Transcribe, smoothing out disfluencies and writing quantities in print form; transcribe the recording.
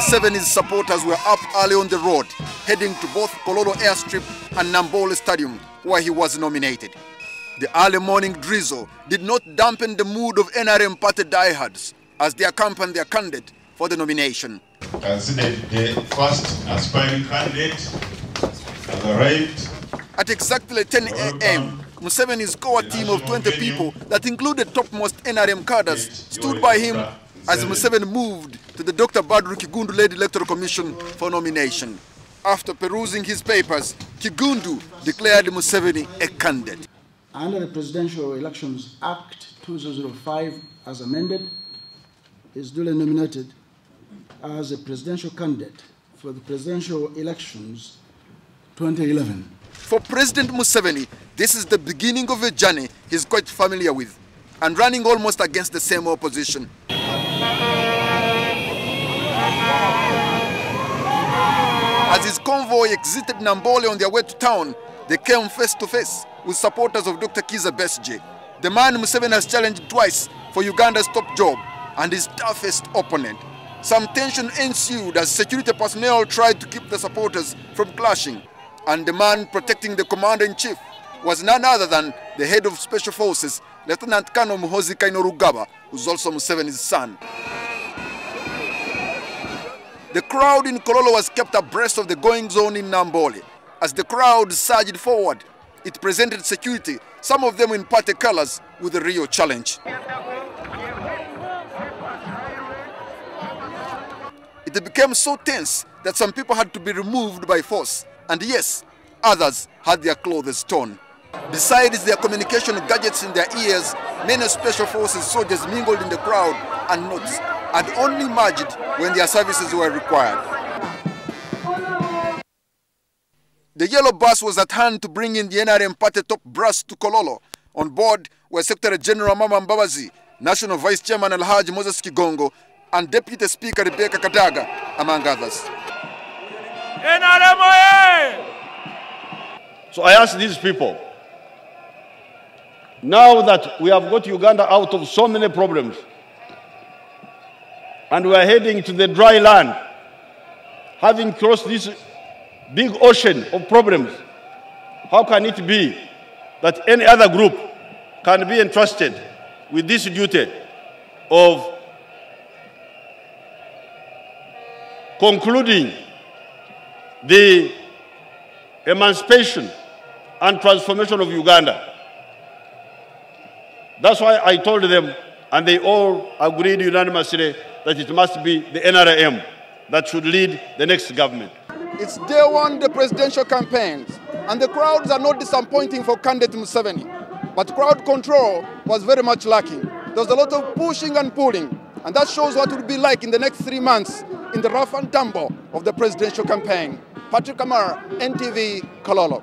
Museveni's supporters were up early on the road, heading to both Kololo Airstrip and Nambole Stadium, where he was nominated. The early morning drizzle did not dampen the mood of NRM party diehards as they accompanied their candidate for the nomination. Considered the first aspiring candidate has arrived. At exactly 10 a.m., Museveni's core team of 20 people that included topmost NRM cadres stood by him as Museveni moved to the Dr. Badru Kigundu-led Electoral Commission for nomination. After perusing his papers, Kigundu declared Museveni a candidate. Under the Presidential Elections Act 2005 as amended, he is duly nominated as a presidential candidate for the presidential elections 2011. For President Museveni, this is the beginning of a journey he's quite familiar with, and running almost against the same opposition. As his convoy exited Nambole on their way to town, they came face to face with supporters of Dr. Kizza Besigye, the man Museveni has challenged twice for Uganda's top job and his toughest opponent. Some tension ensued as security personnel tried to keep the supporters from clashing, and the man protecting the commander-in-chief was none other than the head of Special Forces, Lieutenant Colonel Muhoozi Kainerugaba, who's also Museveni's son. The crowd in Kololo was kept abreast of the goings-on in Nambole. As the crowd surged forward, it presented security, some of them in party colors, with a real challenge. It became so tense that some people had to be removed by force, and yes, others had their clothes torn. Besides their communication gadgets in their ears, many Special Forces soldiers mingled in the crowd and notes, and only emerged when their services were required. The yellow bus was at hand to bring in the NRM party top brass to Kololo. On board were Secretary General Mama Mbabazi, National Vice Chairman Alhaji Moses Kigongo, and Deputy Speaker Rebecca Kadaga, among others. So I ask these people, now that we have got Uganda out of so many problems, and we are heading to the dry land, having crossed this big ocean of problems, how can it be that any other group can be entrusted with this duty of concluding the emancipation and transformation of Uganda? That's why I told them, and they all agreed unanimously, that it must be the NRM that should lead the next government. It's day one, the presidential campaigns, and the crowds are not disappointing for candidate Museveni. But crowd control was very much lacking. There was a lot of pushing and pulling, and that shows what it will be like in the next 3 months in the rough and tumble of the presidential campaign. Patrick Amara, NTV, Kololo.